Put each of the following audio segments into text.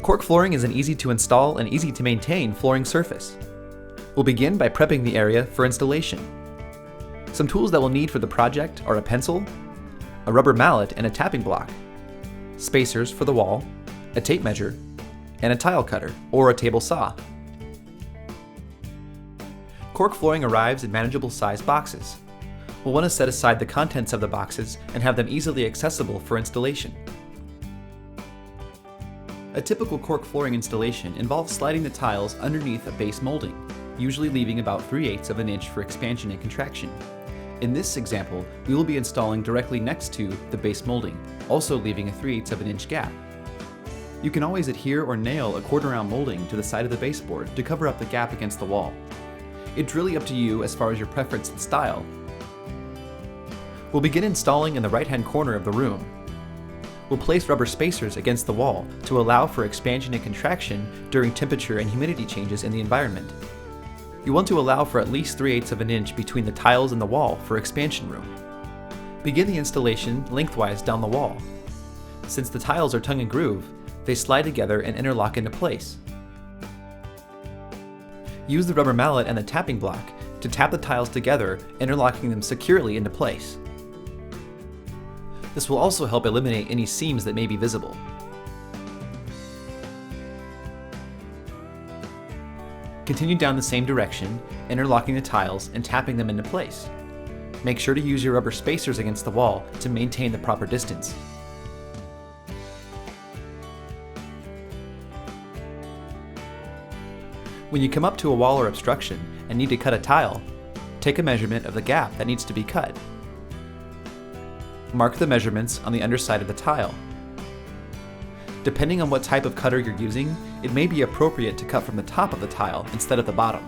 Cork flooring is an easy to install and easy to maintain flooring surface. We'll begin by prepping the area for installation. Some tools that we'll need for the project are a pencil, a rubber mallet and a tapping block, spacers for the wall, a tape measure, and a tile cutter or a table saw. Cork flooring arrives in manageable size boxes. We'll want to set aside the contents of the boxes and have them easily accessible for installation. A typical cork flooring installation involves sliding the tiles underneath a base molding, usually leaving about 3/8 of an inch for expansion and contraction. In this example, we will be installing directly next to the base molding, also leaving a 3/8 of an inch gap. You can always adhere or nail a 1/4 round molding to the side of the baseboard to cover up the gap against the wall. It's really up to you as far as your preference and style. We'll begin installing in the right-hand corner of the room. We'll place rubber spacers against the wall to allow for expansion and contraction during temperature and humidity changes in the environment. You want to allow for at least 3/8 of an inch between the tiles and the wall for expansion room. Begin the installation lengthwise down the wall. Since the tiles are tongue and groove, they slide together and interlock into place. Use the rubber mallet and the tapping block to tap the tiles together, interlocking them securely into place. This will also help eliminate any seams that may be visible. Continue down the same direction, interlocking the tiles and tapping them into place. Make sure to use your rubber spacers against the wall to maintain the proper distance. When you come up to a wall or obstruction and need to cut a tile, take a measurement of the gap that needs to be cut. Mark the measurements on the underside of the tile. Depending on what type of cutter you're using, it may be appropriate to cut from the top of the tile instead of the bottom.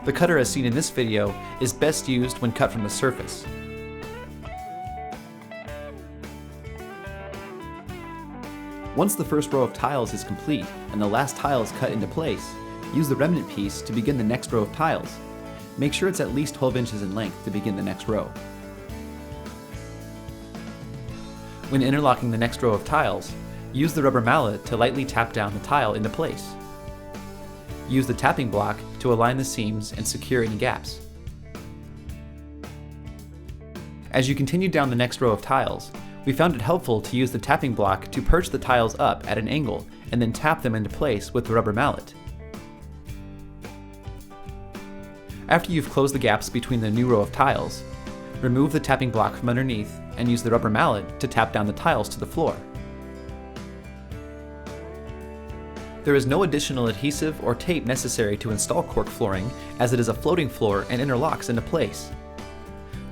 The cutter as seen in this video is best used when cut from the surface. Once the first row of tiles is complete and the last tile is cut into place, use the remnant piece to begin the next row of tiles. Make sure it's at least 12 inches in length to begin the next row. When interlocking the next row of tiles, use the rubber mallet to lightly tap down the tile into place. Use the tapping block to align the seams and secure any gaps. As you continue down the next row of tiles, we found it helpful to use the tapping block to perch the tiles up at an angle and then tap them into place with the rubber mallet. After you've closed the gaps between the new row of tiles, remove the tapping block from underneath and use the rubber mallet to tap down the tiles to the floor. There is no additional adhesive or tape necessary to install cork flooring, as it is a floating floor and interlocks into place.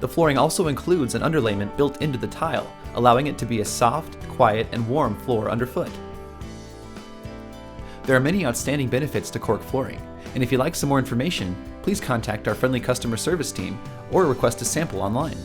The flooring also includes an underlayment built into the tile, allowing it to be a soft, quiet, and warm floor underfoot. There are many outstanding benefits to cork flooring, and if you'd like some more information, please contact our friendly customer service team or request a sample online.